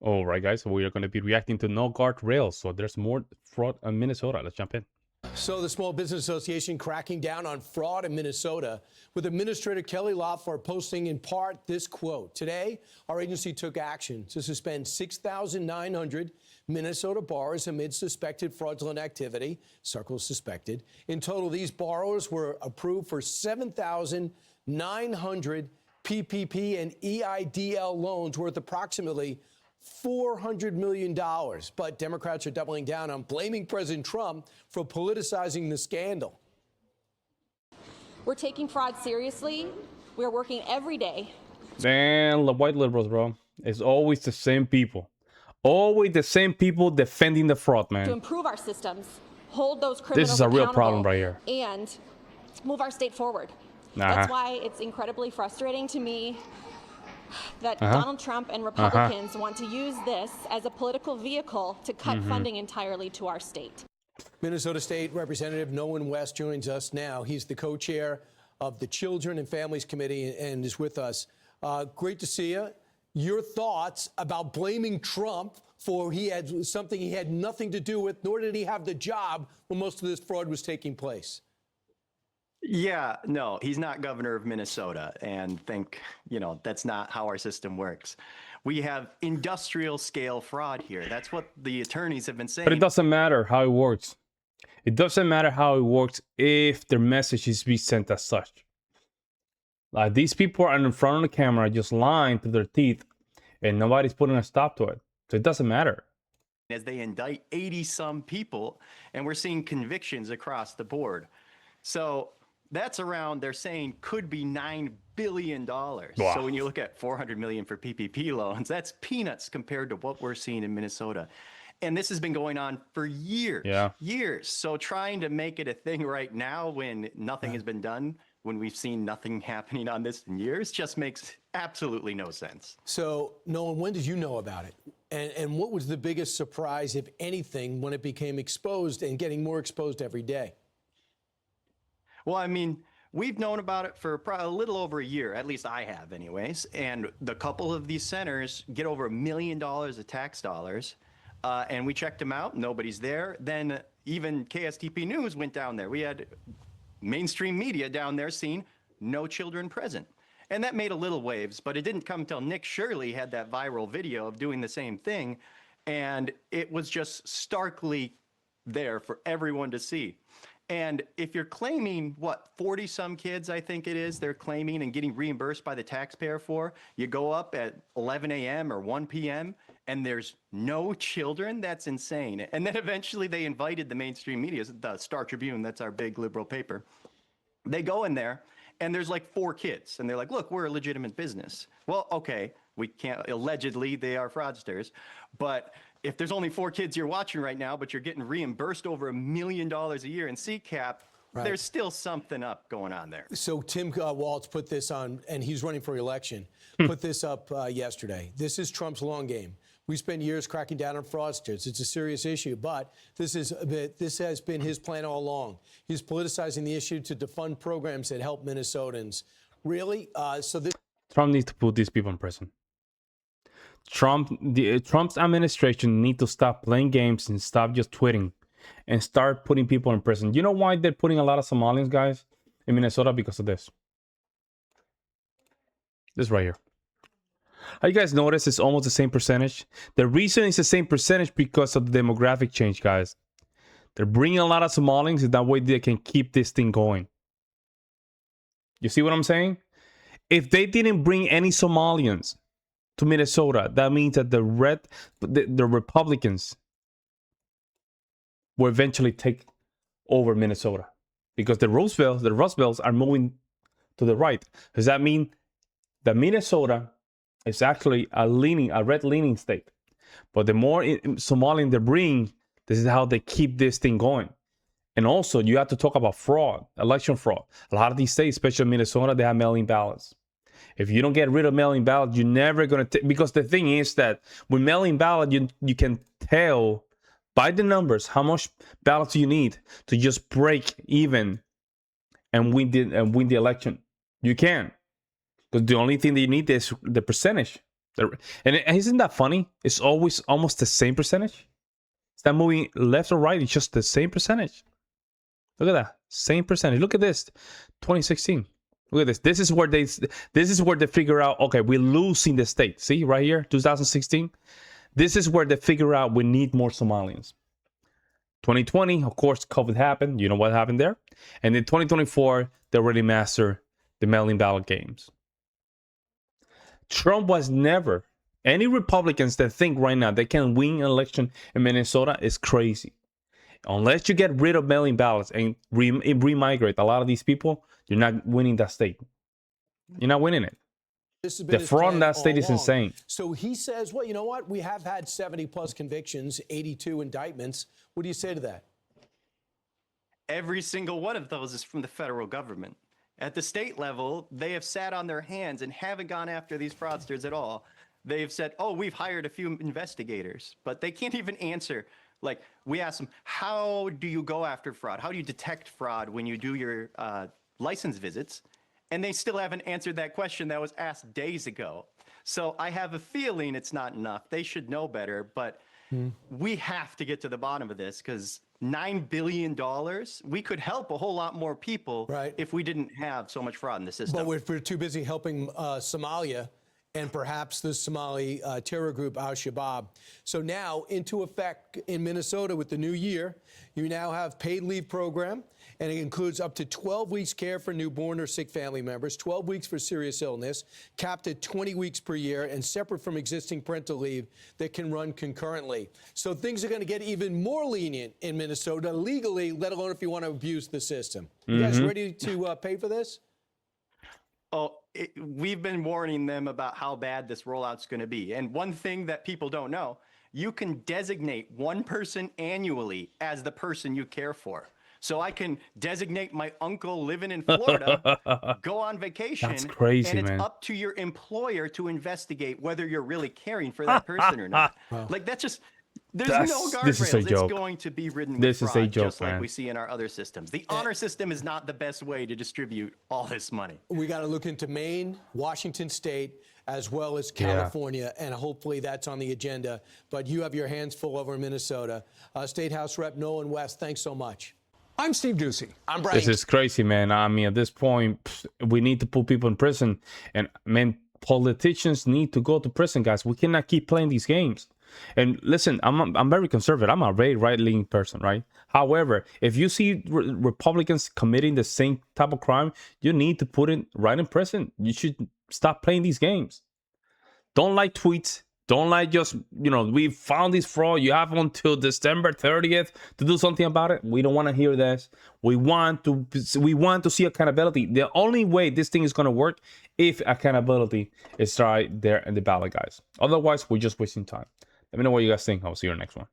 All right, guys. So we are going to be reacting to no guardrails. So there's more fraud in Minnesota. Let's jump in. So the Small Business Association cracking down on fraud in Minnesota, with Administrator Kelly Loeffler posting in part this quote. Today, our agency took action to suspend 6,900 Minnesota borrowers amid suspected fraudulent activity, circles suspected. In total, these borrowers were approved for 7,900 PPP and EIDL loans worth approximately $400 million. But Democrats are doubling down on blaming President Trump for politicizing the scandal. We're taking fraud seriously. We're working every day. Man, the white liberals, bro. It's always the same people. Always the same people defending the fraud, man. To improve our systems, hold those criminals This is a real problem accountable, right here. and move our state forward. That's why it's incredibly frustrating to me that Donald Trump and Republicans want to use this as a political vehicle to cut funding entirely to our state. Minnesota State Representative Nolan West joins us now. He's the co-chair of the Children and Families Committee and is with us. Great to see you. Your thoughts about blaming Trump for something he had nothing to do with, nor did he have the job when most of this fraud was taking place. Yeah, no, he's not governor of Minnesota, and that's not how our system works. We have industrial scale fraud here. That's what the attorneys have been saying. But it doesn't matter how it works. It doesn't matter how it works if their message is being sent as such. Like, these people are in front of the camera just lying to their teeth, and nobody's putting a stop to it. So it doesn't matter. As they indict 80-some people, and we're seeing convictions across the board. So that's around, they're saying, could be $9 billion. Wow. So when you look at $400 million for PPP loans, that's peanuts compared to what we're seeing in Minnesota. And this has been going on for years, years. So trying to make it a thing right now when nothing has been done, when we've seen nothing happening on this in years, just makes absolutely no sense. So, Nolan, when did you know about it? And what was the biggest surprise, if anything, when it became exposed and getting more exposed every day? Well, I mean, we've known about it for probably a little over a year, at least I have anyways. And the couple of these centers get over $1 million of tax dollars. And we checked them out. Nobody's there. Then even KSTP News went down there. We had mainstream media down there seeing no children present. And that made a little waves, but it didn't come until Nick Shirley had that viral video of doing the same thing. And it was just starkly there for everyone to see. And if you're claiming, 40-some kids, I think it is, they're claiming and getting reimbursed by the taxpayer for, you go up at 11 a.m. or 1 p.m., and there's no children, that's insane. And then eventually they invited the mainstream media, the Star Tribune, that's our big liberal paper. They go in there, and there's like 4 kids. And they're like, look, we're a legitimate business. Well, okay, we can't, allegedly they are fraudsters, but if there's only 4 kids you're watching right now, but you're getting reimbursed over $1 million a year in CCAP, there's still something up going on there. So Tim Walz put this on, and he's running for election, put this up yesterday. This is Trump's long game. We spent years cracking down on fraudsters. It's a serious issue, but this has been his plan all along. He's politicizing the issue to defund programs that help Minnesotans. Really? Trump needs to put these people in prison. Trump's administration need to stop playing games and stop just tweeting and start putting people in prison. You know why they're putting a lot of Somalians, guys, in Minnesota? Because of this. This right here. How you guys notice it's almost the same percentage? The reason it's the same percentage because of the demographic change, guys. They're bringing a lot of Somalians, and that way they can keep this thing going. You see what I'm saying? If they didn't bring any Somalians to Minnesota, that means that the Republicans will eventually take over Minnesota, because the Roosevelts are moving to the right. Does that mean that Minnesota is actually a red-leaning state? But the more Somalian they bring, this is how they keep this thing going. And also, you have to talk about fraud, election fraud. A lot of these states, especially Minnesota, they have mail-in ballots. If you don't get rid of mail-in ballots, you're never going to... Because the thing is that with mail-in ballot, you can tell by the numbers how much ballots you need to just break even and win the election. You can. Because the only thing that you need is the percentage. And isn't that funny? It's always almost the same percentage. It's not moving left or right. It's just the same percentage. Look at that. Same percentage. Look at this. 2016. Look at this. This is where they figure out, okay, we're losing the state. See right here, 2016. This is where they figure out we need more Somalians. 2020, of course, COVID happened. You know what happened there? And in 2024, they already mastered the mail-in ballot games. Trump was never, any Republicans that think right now they can win an election in Minnesota is crazy. Unless you get rid of mail-in ballots and remigrate a lot of these people, you're not winning that state. You're not winning it. The fraud in that state is insane. So he says, well, you know what? We have had 70 plus convictions, 82 indictments. What do you say to that? Every single one of those is from the federal government. At the state level, they have sat on their hands and haven't gone after these fraudsters at all. They've said, oh, we've hired a few investigators, but they can't even answer. Like, we asked them, how do you go after fraud? How do you detect fraud when you do your license visits? And they still haven't answered that question that was asked days ago. So I have a feeling it's not enough. They should know better, but we have to get to the bottom of this, because $9 billion, we could help a whole lot more people if we didn't have so much fraud in the system. But we're too busy helping Somalia and perhaps the Somali terror group Al-Shabaab. So now, into effect in Minnesota with the new year, you now have paid leave program, and it includes up to 12 weeks care for newborn or sick family members, 12 weeks for serious illness, capped at 20 weeks per year, and separate from existing parental leave that can run concurrently. So things are going to get even more lenient in Minnesota legally, let alone if you want to abuse the system. You guys ready to pay for this? Oh, we've been warning them about how bad this rollout's going to be. And one thing that people don't know, you can designate one person annually as the person you care for. So I can designate my uncle living in Florida, go on vacation. That's crazy, and it's man. up to your employer to investigate whether you're really caring for that person or not. Like, that's just... There's no guardrails. This is a joke. It's going to be ridden with This is a fraud, joke, just like man. we see in our other systems. The honor system is not the best way to distribute all this money. We got to look into Maine, Washington State, as well as California, and hopefully that's on the agenda. But you have your hands full over in Minnesota. State House Rep Nolan West, thanks so much. I'm Steve Ducey. I'm Brian. This is crazy, man. I mean, at this point, we need to put people in prison. And, man, politicians need to go to prison, guys. We cannot keep playing these games. And listen, I'm very conservative. I'm a very right-leaning person, right? However, if you see Republicans committing the same type of crime, you need to put it right in prison. You should stop playing these games. Don't like tweets. Don't like just, we found this fraud. You have until December 30th to do something about it. We don't want to hear this. We want to see accountability. The only way this thing is going to work if accountability is right there in the ballot, guys. Otherwise, we're just wasting time. Let me know what you guys think. I'll see you in the next one.